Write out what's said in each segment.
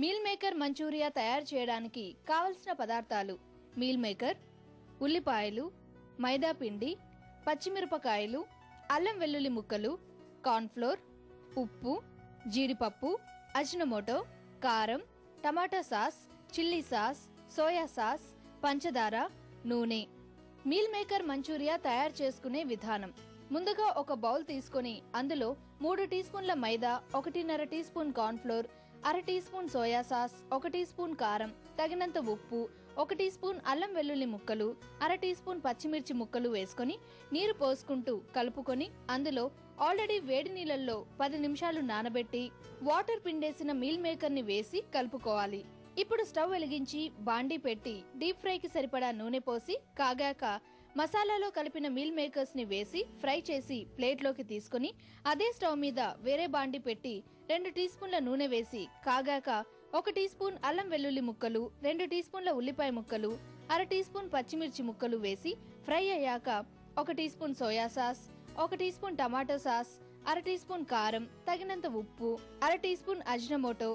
Meal maker Manchuria తయారు చేయడానికి కావలసిన పదార్థాలు: మీల్ మేకర్, ఉల్లిపాయలు, మైదా పిండి, పచ్చిమిరపకాయలు, అల్లం వెల్లుల్లి ముక్కలు, కార్న్ఫ్లోర్, ఉప్పు, జీడిపప్పు, అజినోమోటో, కారం, టమాటా sauce, chilli sauce, soya sauce, పంచదార, నూనె. మీల్ మేకర్ మంచూరియా తయారు చేసుకునే విధానం: ముందుగా ఒక బౌల్ తీసుకొని అందులో 3 టీ స్పూన్ల మైదా, 1.5 టీ స్పూన్ కార్న్ఫ్లోర్, అర teaspoon soya sauce, 1 teaspoon కారం, తగినంత ఉప్పు, 1 టీ స్పూన్ అల్లం వెల్లుల్లి ముక్కలు, అర టీ స్పూన్ పచ్చిమిర్చి ముక్కలు వేసుకొని నీరు పోసుకుంటూ కలుపుకొని అందులో ఆల్రెడీ వేడి నీళ్ళల్లో 10 నిమిషాలు నానబెట్టి వాటర్ పిండేసిన మీల్ మేకర్ ని వేసి కలుపుకోవాలి. ఇప్పుడు స్టవ్ వెలిగించి బాండీ పెట్టి డీప్ ఫ్రైకి సరిపడా నూనె పోసి కాగాక మసాలాలో కలిపిన మీల్ మేకర్స్ ని వేసి ఫ్రై చేసి ప్లేట్లోకి తీసుకుని అదే స్టవ్ మీద వేరే బాండీ పెట్టి 2 టీ స్పూన్ల నూనె వేసి కాగాక 1 టీ స్పూన్ అల్లం వెల్లుల్లి ముక్కలు, 2 టీ స్పూన్ల ఉల్లిపాయ ముక్కలు, అర టీ స్పూన్ పచ్చిమిర్చి ముక్కలు వేసి ఫ్రై అయ్యాక 1 teaspoon soya sauce, 1 teaspoon tomato sauce, అర టీ స్పూన్ కారం, తగినంత ఉప్పు, అర టీ స్పూన్ అజినోమోటో,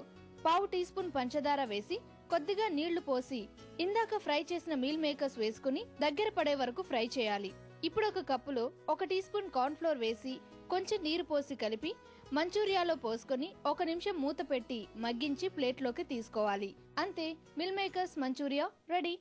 పావు టీ స్పూన్ పంచదార వేసి కొద్దిగా నీళ్లు పోసి ఇందాక ఫ్రై చేసిన మీల్ మేకర్స్ వేసుకుని దగ్గర పడే వరకు ఫ్రై చేయాలి. ఇప్పుడు ఒక కప్పులో 1 టీ స్పూన్ కార్న్ ఫ్లోర్ వేసి కొంచెం నీరు పోసి కలిపి మంచూరియాలో పోసుకొని 1 నిమిషం మూత పెట్టి మగ్గించి ప్లేట్లోకి తీసుకోవాలి. అంతే, మీల్ మేకర్స్ మంచూరియా రెడీ.